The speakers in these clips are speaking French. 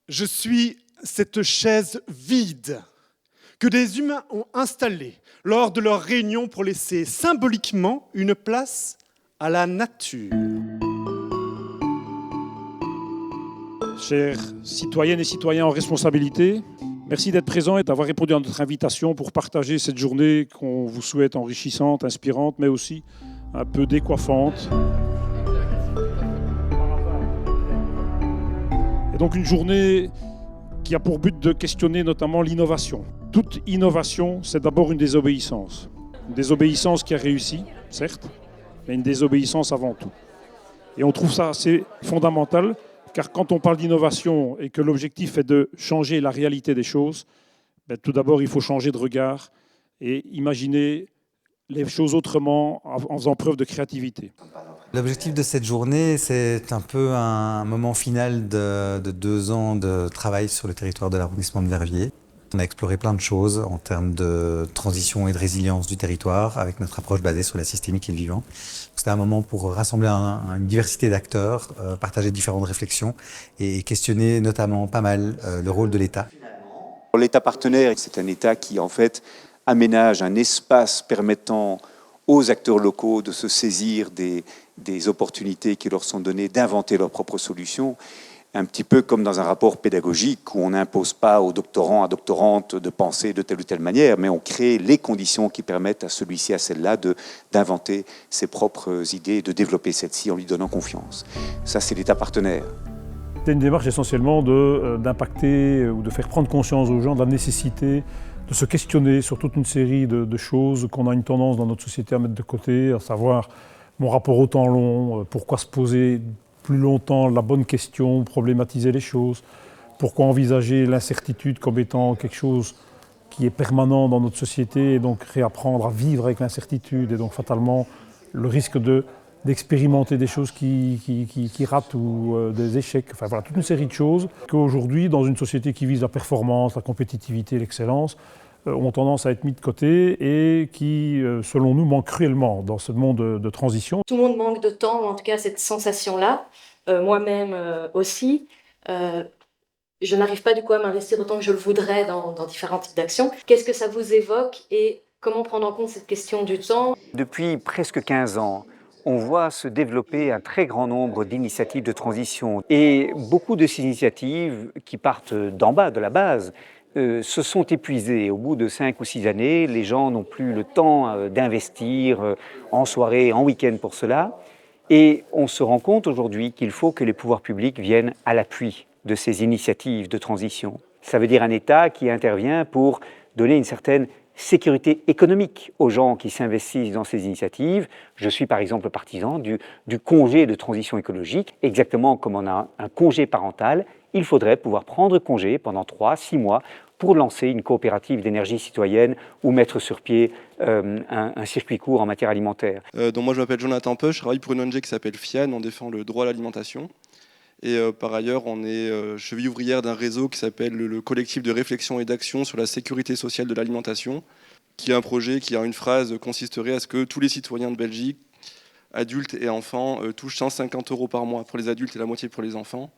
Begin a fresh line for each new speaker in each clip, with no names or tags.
Je suis cette chaise vide que des humains ont installée lors de leur réunion pour laisser symboliquement une place à la nature.
Chers citoyennes et citoyens en responsabilité, merci d'être présents et d'avoir répondu à notre invitation pour partager cette journée qu'on vous souhaite enrichissante, inspirante, mais aussi un peu décoiffante. Et donc une journée qui a pour but de questionner notamment l'innovation. Toute innovation, c'est d'abord une désobéissance. Une désobéissance qui a réussi, certes, mais une désobéissance avant tout. Et on trouve ça assez fondamental, car quand on parle d'innovation et que l'objectif est de changer la réalité des choses, tout d'abord, il faut changer de regard et imaginer les choses autrement en faisant preuve de créativité.
L'objectif de cette journée, c'est un peu un moment final de 2 ans de travail sur le territoire de l'arrondissement de Verviers. On a exploré plein de choses en termes de transition et de résilience du territoire avec notre approche basée sur la systémique et le vivant. C'était un moment pour rassembler une diversité d'acteurs, partager différentes réflexions et questionner notamment pas mal le rôle de l'État.
L'État partenaire, c'est un État qui en fait aménage un espace permettant aux acteurs locaux de se saisir des opportunités qui leur sont données, d'inventer leurs propres solutions. Un petit peu comme dans un rapport pédagogique où on n'impose pas aux doctorants, à doctorantes de penser de telle ou telle manière, mais on crée les conditions qui permettent à celui-ci, à celle-là, d'inventer ses propres idées et de développer celle-ci en lui donnant confiance. Ça, c'est l'État partenaire.
C'est une démarche essentiellement d'impacter ou de faire prendre conscience aux gens de la nécessité de se questionner sur toute une série de choses qu'on a une tendance dans notre société à mettre de côté, à savoir mon rapport au temps long, pourquoi se poser plus longtemps la bonne question, problématiser les choses, pourquoi envisager l'incertitude comme étant quelque chose qui est permanent dans notre société et donc réapprendre à vivre avec l'incertitude et donc fatalement le risque d'expérimenter des choses qui ratent ou des échecs, enfin voilà, toute une série de choses qu'aujourd'hui, dans une société qui vise la performance, la compétitivité, l'excellence, ont tendance à être mis de côté et qui, selon nous, manquent cruellement dans ce monde de transition.
Tout le monde manque de temps, ou en tout cas cette sensation-là, moi-même aussi. Je n'arrive pas du coup à m'investir autant que je le voudrais dans différents types d'actions. Qu'est-ce que ça vous évoque et comment prendre en compte cette question du temps ?
Depuis presque 15 ans, on voit se développer un très grand nombre d'initiatives de transition. Et beaucoup de ces initiatives qui partent d'en bas, de la base, se sont épuisées. Au bout de 5 ou 6 années, les gens n'ont plus le temps d'investir en soirée, en week-end pour cela. Et on se rend compte aujourd'hui qu'il faut que les pouvoirs publics viennent à l'appui de ces initiatives de transition. Ça veut dire un État qui intervient pour donner une certaine sécurité économique aux gens qui s'investissent dans ces initiatives. Je suis par exemple partisan du congé de transition écologique. Exactement comme on a un congé parental, il faudrait pouvoir prendre congé pendant 3-6 mois pour lancer une coopérative d'énergie citoyenne ou mettre sur pied un circuit court en matière alimentaire.
Donc moi je m'appelle Jonathan Peuch, je travaille pour une ONG qui s'appelle FIAN, on défend le droit à l'alimentation. Et par ailleurs, on est cheville ouvrière d'un réseau qui s'appelle le collectif de réflexion et d'action sur la sécurité sociale de l'alimentation, qui est un projet qui, en une phrase, consisterait à ce que tous les citoyens de Belgique, adultes et enfants, touchent 150 € par mois pour les adultes et la moitié pour les enfants,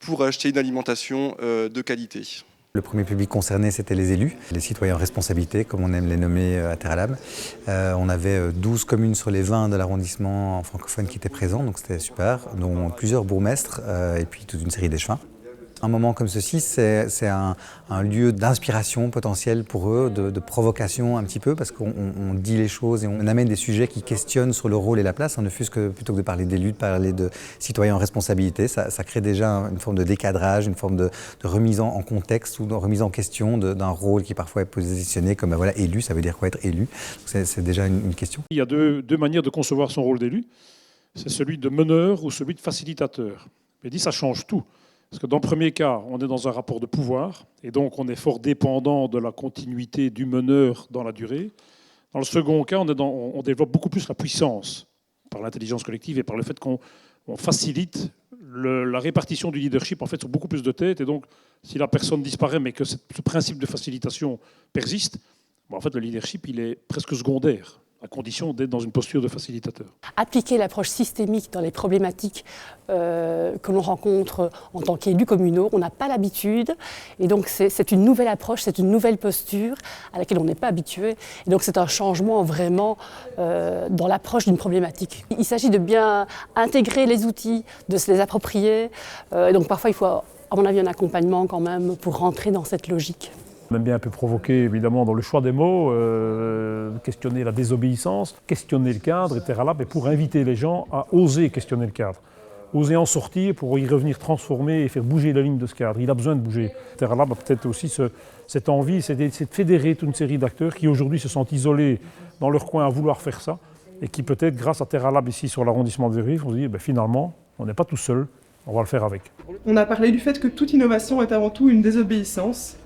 pour acheter une alimentation de qualité.
Le premier public concerné, c'était les élus, les citoyens en responsabilité, comme on aime les nommer à Terre-à-Lame. On avait 12 communes sur les 20 de l'arrondissement francophone qui étaient présents, donc c'était super, dont plusieurs bourgmestres et puis toute une série d'échevins. Un moment comme ceci, c'est un lieu d'inspiration potentielle pour eux, de provocation un petit peu, parce qu'on dit les choses et on amène des sujets qui questionnent sur le rôle et la place, ne fût-ce que plutôt que de parler d'élus, de parler de citoyens en responsabilité. Ça crée déjà une forme de décadrage, une forme de remise en contexte ou de remise en question d'un rôle qui parfois est positionné comme voilà, élu, ça veut dire quoi être élu? C'est déjà une question.
Il y a deux manières de concevoir son rôle d'élu. C'est celui de meneur ou celui de facilitateur. Mais dit, ça change tout. Parce que dans le premier cas, on est dans un rapport de pouvoir, et donc on est fort dépendant de la continuité du meneur dans la durée. Dans le second cas, on développe beaucoup plus la puissance par l'intelligence collective et par le fait qu'on facilite la répartition du leadership en fait, sur beaucoup plus de têtes. Et donc, si la personne disparaît, mais que ce principe de facilitation persiste, en fait, le leadership, il est presque secondaire à condition d'être dans une posture de facilitateur.
Appliquer l'approche systémique dans les problématiques que l'on rencontre en tant qu'élus communaux, on n'a pas l'habitude, et donc c'est une nouvelle approche, c'est une nouvelle posture à laquelle on n'est pas habitué, et donc c'est un changement vraiment dans l'approche d'une problématique. Il s'agit de bien intégrer les outils, de se les approprier, et donc parfois il faut, à mon avis, un accompagnement quand même pour rentrer dans cette logique.
On aime bien un peu provoquer, évidemment, dans le choix des mots, questionner la désobéissance, questionner le cadre, etc. Et pour inviter les gens à oser questionner le cadre, oser en sortir pour y revenir transformer et faire bouger la ligne de ce cadre. Il a besoin de bouger. Terra Lab a peut-être aussi cette envie, c'est de fédérer toute une série d'acteurs qui aujourd'hui se sentent isolés dans leur coin à vouloir faire ça et qui peut-être, grâce à Terra Lab ici sur l'arrondissement de Villejuif, on se dit finalement, on n'est pas tout seul, on va le faire avec.
On a parlé du fait que toute innovation est avant tout une désobéissance.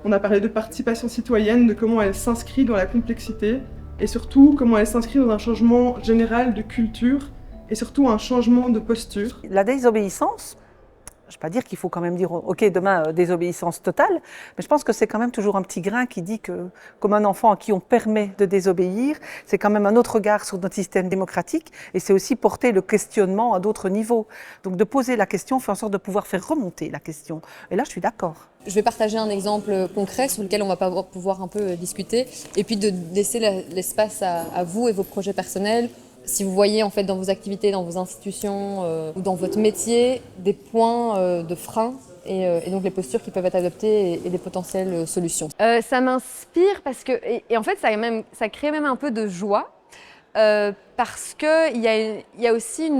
On a parlé de participation citoyenne, de comment elle s'inscrit dans la complexité et surtout comment elle s'inscrit dans un changement général de culture et surtout un changement de posture.
La désobéissance, je ne vais pas dire qu'il faut quand même dire ok demain désobéissance totale, mais je pense que c'est quand même toujours un petit grain qui dit que comme un enfant à qui on permet de désobéir, c'est quand même un autre regard sur notre système démocratique et c'est aussi porter le questionnement à d'autres niveaux. Donc de poser la question fait en sorte de pouvoir faire remonter la question. Et là je suis d'accord.
Je vais partager un exemple concret sur lequel on va pouvoir un peu discuter et puis de laisser l'espace à vous et vos projets personnels. Si vous voyez en fait dans vos activités, dans vos institutions ou dans votre métier des points de frein et donc les postures qui peuvent être adoptées et des potentielles solutions.
Ça m'inspire parce que, et en fait ça crée même un peu de joie parce qu'il y a aussi,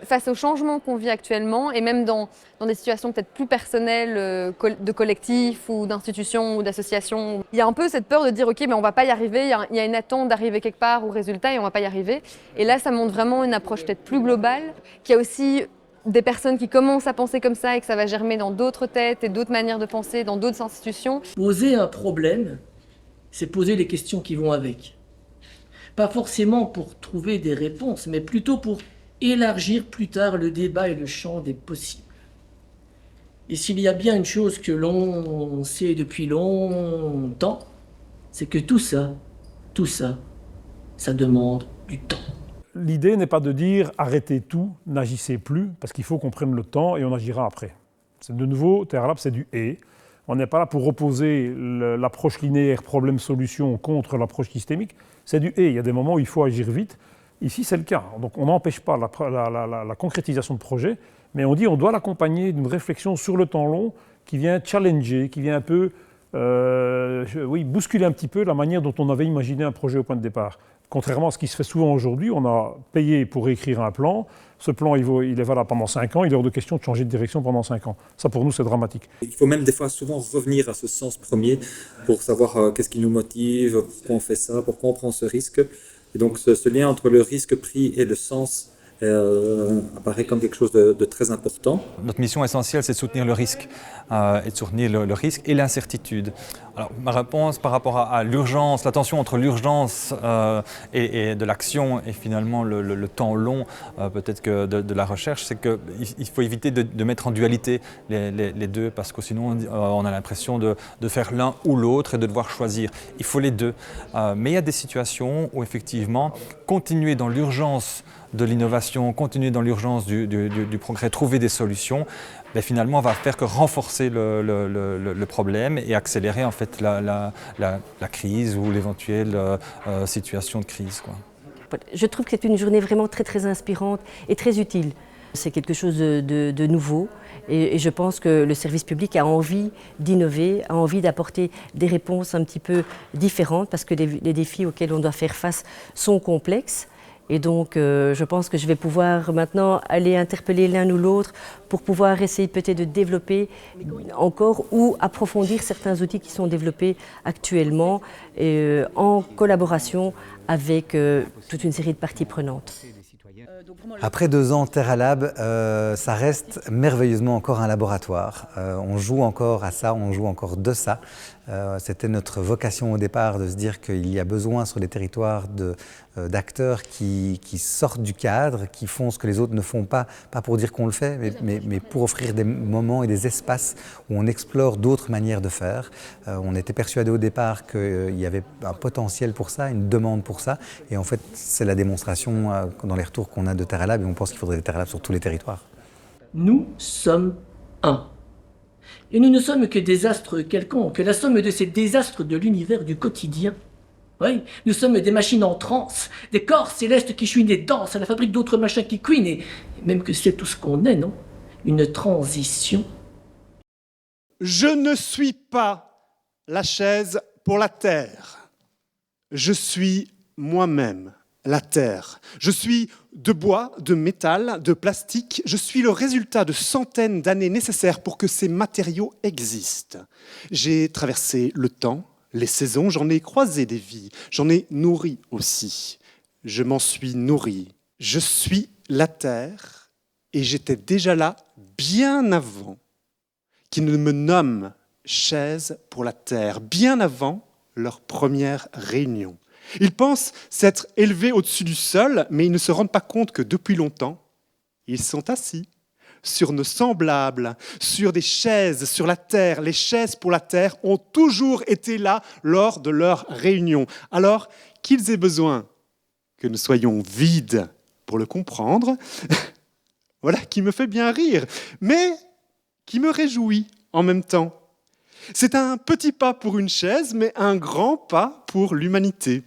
face au changement qu'on vit actuellement et même dans des situations peut-être plus personnelles de collectifs ou d'institutions ou d'associations, il y a un peu cette peur de dire ok mais on va pas y arriver, il y a une attente d'arriver quelque part au résultat et on va pas y arriver. Et là ça montre vraiment une approche peut-être plus globale, qu'il y a aussi des personnes qui commencent à penser comme ça et que ça va germer dans d'autres têtes et d'autres manières de penser, dans d'autres institutions.
Poser un problème, c'est poser les questions qui vont avec. Pas forcément pour trouver des réponses, mais plutôt pour élargir plus tard le débat et le champ des possibles. Et s'il y a bien une chose que l'on sait depuis longtemps, c'est que tout ça, ça demande du temps.
L'idée n'est pas de dire arrêtez tout, n'agissez plus, parce qu'il faut qu'on prenne le temps et on agira après. De nouveau, Terra Lab, c'est du « et ». On n'est pas là pour opposer l'approche linéaire problème-solution contre l'approche systémique. C'est du « et ». Il y a des moments où il faut agir vite. Ici, c'est le cas. Donc on n'empêche pas la concrétisation de projet, mais on dit qu'on doit l'accompagner d'une réflexion sur le temps long qui vient challenger, qui vient un peu bousculer un petit peu la manière dont on avait imaginé un projet au point de départ. Contrairement à ce qui se fait souvent aujourd'hui, on a payé pour écrire un plan. Ce plan, il est valable pendant 5 ans. Il est hors de question de changer de direction pendant 5 ans. Ça, pour nous, c'est dramatique.
Il faut même des fois souvent revenir à ce sens premier pour savoir qu'est-ce qui nous motive, pourquoi on fait ça, pourquoi on prend ce risque. Et donc, ce lien entre le risque pris et le sens apparaît comme quelque chose de très important.
Notre mission essentielle, c'est de soutenir le risque, et de soutenir le risque et l'incertitude. Alors, ma réponse par rapport à l'urgence, la tension entre l'urgence et de l'action et finalement le temps long, peut-être que de la recherche, c'est qu'il faut éviter de mettre en dualité les deux, parce que sinon on a l'impression de faire l'un ou l'autre et de devoir choisir. Il faut les deux. Mais il y a des situations où effectivement, continuer dans l'urgence de l'innovation, continuer dans l'urgence du progrès, trouver des solutions, mais finalement va faire que renforcer le problème et accélérer en fait la crise ou l'éventuelle situation de crise, quoi.
Je trouve que c'est une journée vraiment très très inspirante et très utile. C'est quelque chose de nouveau et je pense que le service public a envie d'innover, a envie d'apporter des réponses un petit peu différentes parce que les défis auxquels on doit faire face sont complexes. Et donc, je pense que je vais pouvoir maintenant aller interpeller l'un ou l'autre pour pouvoir essayer peut-être de développer encore ou approfondir certains outils qui sont développés actuellement en collaboration avec toute une série de parties prenantes.
Après 2 ans, Terra Lab, ça reste merveilleusement encore un laboratoire. On joue encore à ça, on joue encore de ça. C'était notre vocation au départ de se dire qu'il y a besoin sur les territoires d'acteurs qui sortent du cadre, qui font ce que les autres ne font pas pour dire qu'on le fait, mais pour offrir des moments et des espaces où on explore d'autres manières de faire. On était persuadé au départ qu'il y avait un potentiel pour ça, une demande pour ça, et en fait c'est la démonstration dans les retours qu'on a de Terra Lab, et on pense qu'il faudrait des Terra Lab sur tous les territoires.
Nous sommes un. Et nous ne sommes que des astres quelconques, la somme de ces désastres de l'univers du quotidien. Oui, nous sommes des machines en transe, des corps célestes qui chouinent et dansent à la fabrique d'autres machins qui couinent, et même que c'est tout ce qu'on est, non? Une transition.
Je ne suis pas la chaise pour la terre. Je suis moi-même la terre. Je suis de bois, de métal, de plastique. Je suis le résultat de centaines d'années nécessaires pour que ces matériaux existent. J'ai traversé le temps, les saisons, j'en ai croisé des vies, j'en ai nourri aussi. Je m'en suis nourri. Je suis la terre et j'étais déjà là bien avant qu'ils ne me nomment chaise pour la terre, bien avant leur première réunion. Ils pensent s'être élevés au-dessus du sol, mais ils ne se rendent pas compte que depuis longtemps, ils sont assis sur nos semblables, sur des chaises sur la terre. Les chaises pour la terre ont toujours été là lors de leur réunion. Alors qu'ils aient besoin que nous soyons vides pour le comprendre, voilà qui me fait bien rire, mais qui me réjouit en même temps. C'est un petit pas pour une chaise, mais un grand pas pour l'humanité.